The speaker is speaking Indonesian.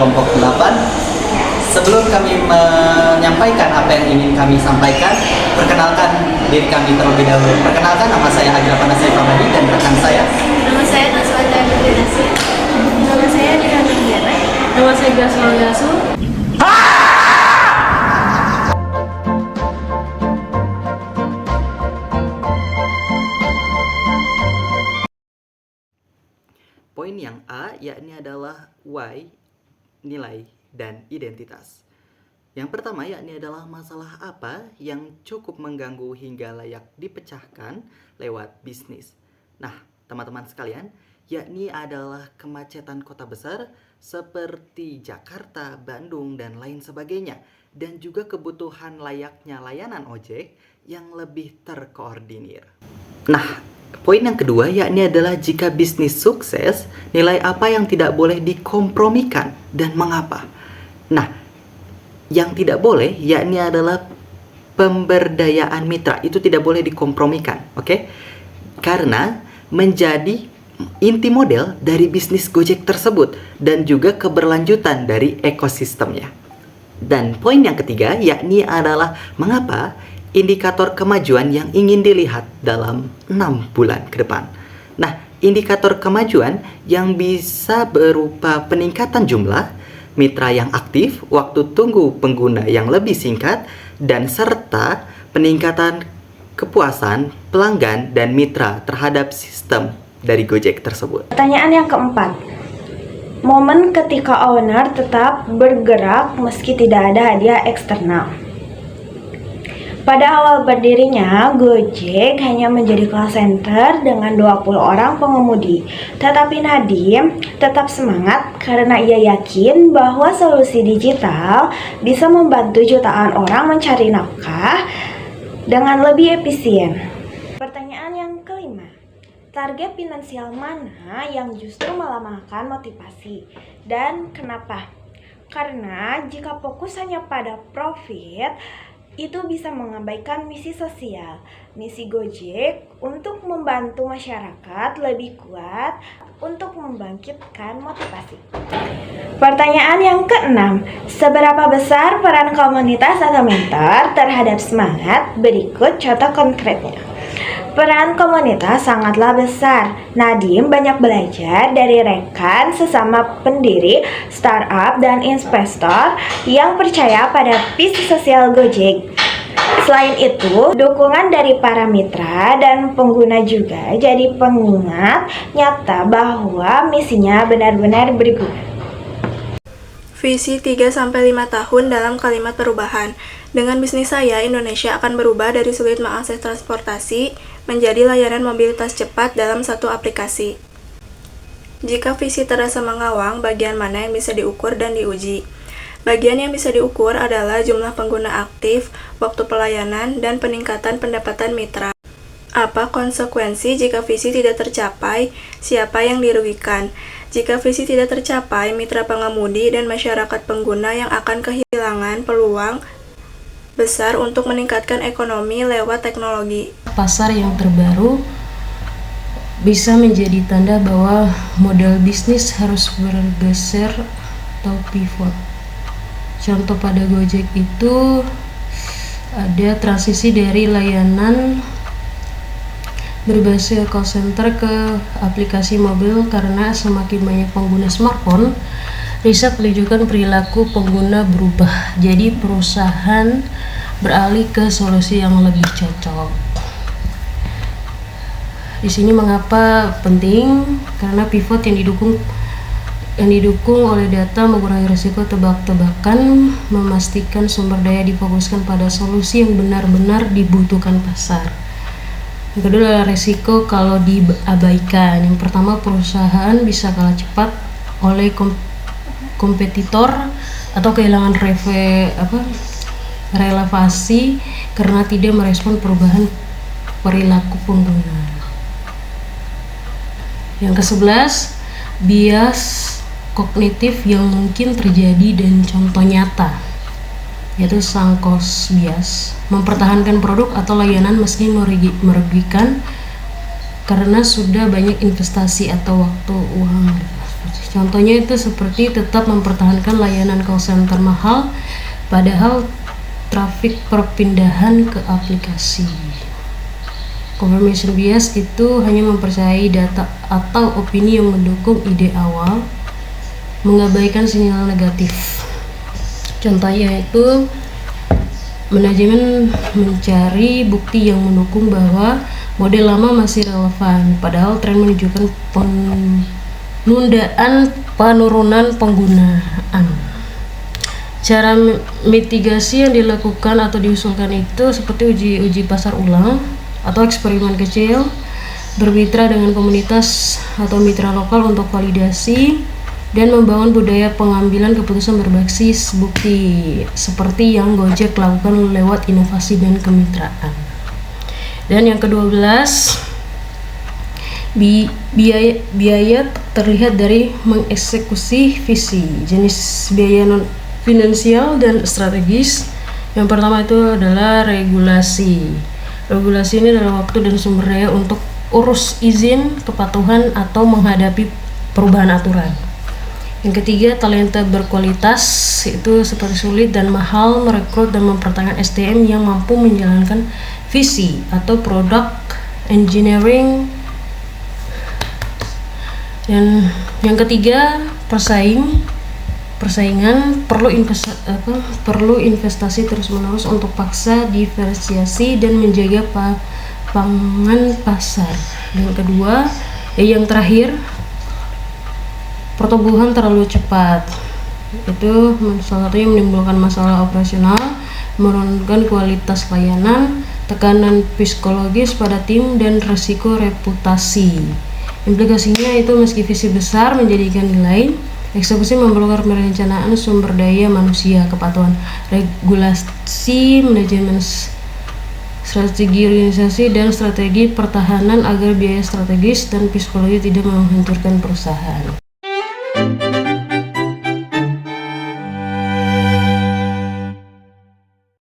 kelompok 8. Sebelum kami menyampaikan apa yang ingin kami sampaikan, perkenalkan diri kami terlebih dahulu. Perkenalkan, nama saya Agrapana Saifamadi dan rekan saya. Nama saya Naswata Nurdinasi. Nama saya Dina Nurdiana. Nama saya Gasol Gasu. Poin yang A yakni adalah Y, nilai dan identitas. Yang pertama yakni adalah masalah apa yang cukup mengganggu hingga layak dipecahkan lewat bisnis. Nah, teman-teman sekalian, yakni adalah kemacetan kota besar seperti Jakarta, Bandung, dan lain sebagainya. Dan juga kebutuhan layaknya layanan ojek yang lebih terkoordinir. Nah, poin yang kedua yakni adalah jika bisnis sukses, nilai apa yang tidak boleh dikompromikan dan mengapa? Nah, yang tidak boleh yakni adalah pemberdayaan mitra. Itu tidak boleh dikompromikan, oke? Karena menjadi inti model dari bisnis Gojek tersebut dan juga keberlanjutan dari ekosistemnya. Dan poin yang ketiga yakni adalah mengapa indikator kemajuan yang ingin dilihat dalam 6 bulan ke depan. Nah, indikator kemajuan yang bisa berupa peningkatan jumlah mitra yang aktif, waktu tunggu pengguna yang lebih singkat, dan serta peningkatan kepuasan pelanggan dan mitra terhadap sistem dari Gojek tersebut. Pertanyaan yang keempat, momen ketika owner tetap bergerak meski tidak ada hadiah eksternal. Pada awal berdirinya, Gojek hanya menjadi call center dengan 20 orang pengemudi. Tetapi Nadiem tetap semangat karena ia yakin bahwa solusi digital bisa membantu jutaan orang mencari nafkah dengan lebih efisien. Pertanyaan yang kelima, target finansial mana yang justru melemahkan motivasi dan kenapa? Karena jika fokus hanya pada profit, itu bisa mengabaikan misi sosial. Misi Gojek untuk membantu masyarakat lebih kuat untuk membangkitkan motivasi. Pertanyaan yang keenam, seberapa besar peran komunitas atau mentor terhadap semangat? Berikut contoh konkretnya. Peran komunitas sangatlah besar. Nadiem banyak belajar dari rekan sesama pendiri, startup, dan investor yang percaya pada visi sosial Gojek. Selain itu, dukungan dari para mitra dan pengguna juga jadi pengingat nyata bahwa misinya benar-benar berguna. Visi 3-5 tahun dalam kalimat perubahan. Dengan bisnis saya, Indonesia akan berubah dari sulit mengakses transportasi menjadi layanan mobilitas cepat dalam satu aplikasi. Jika visi terasa mengawang, bagian mana yang bisa diukur dan diuji? Bagian yang bisa diukur adalah jumlah pengguna aktif, waktu pelayanan, dan peningkatan pendapatan mitra. Apa konsekuensi jika visi tidak tercapai? Siapa yang dirugikan? Jika visi tidak tercapai, mitra pengemudi dan masyarakat pengguna yang akan kehilangan peluang besar untuk meningkatkan ekonomi lewat teknologi. Pasar yang terbaru bisa menjadi tanda bahwa model bisnis harus bergeser atau pivot. Contoh pada Gojek itu ada transisi dari layanan berbasis call center ke aplikasi mobil karena semakin banyak pengguna smartphone. Riset menunjukkan perilaku pengguna berubah, jadi perusahaan beralih ke solusi yang lebih cocok. Di sini mengapa penting? Karena pivot yang didukung oleh data mengurangi risiko tebak-tebakan, memastikan sumber daya difokuskan pada solusi yang benar-benar dibutuhkan pasar. Yang kedua adalah risiko kalau diabaikan. Yang pertama, perusahaan bisa kalah cepat oleh kompetitor atau kehilangan relevasi karena tidak merespon perubahan perilaku pengguna. Yang ke-11, bias kognitif yang mungkin terjadi dan contoh nyata, yaitu sunk cost bias, mempertahankan produk atau layanan meski merugikan karena sudah banyak investasi atau waktu uang. Contohnya itu seperti tetap mempertahankan layanan call center mahal padahal trafik perpindahan ke aplikasi. Confirmation bias itu hanya mempercayai data atau opini yang mendukung ide awal, mengabaikan sinyal negatif. Contohnya itu manajemen mencari bukti yang mendukung bahwa model lama masih relevan, padahal tren menunjukkan penundaan penurunan penggunaan. Cara mitigasi yang dilakukan atau diusulkan itu seperti uji pasar ulang atau eksperimen kecil, bermitra dengan komunitas atau mitra lokal untuk validasi, dan membangun budaya pengambilan keputusan berbasis bukti seperti yang Gojek lakukan lewat inovasi dan kemitraan. Dan yang ke-12, biaya terlihat dari mengeksekusi visi. Jenis biaya non finansial dan strategis. Yang pertama itu adalah regulasi. Regulasi ini adalah waktu dan sumber daya untuk urus izin, kepatuhan, atau menghadapi perubahan aturan. Yang ketiga, talenta berkualitas, itu seperti sulit dan mahal merekrut dan mempertahankan SDM yang mampu menjalankan visi atau product engineering. Dan yang ketiga, persaingan perlu investasi terus-menerus untuk paksa diferensiasi dan menjaga pangan pasar. Yang kedua, yang terakhir, pertumbuhan terlalu cepat. Itu salah satunya menimbulkan masalah operasional, menurunkan kualitas layanan, tekanan psikologis pada tim, dan resiko reputasi. Implikasinya itu meski visi besar menjadikan nilai, eksekusi memerlukan perencanaan sumber daya manusia, kepatuhan regulasi, manajemen strategi organisasi, dan strategi pertahanan agar biaya strategis dan psikologi tidak menghancurkan perusahaan.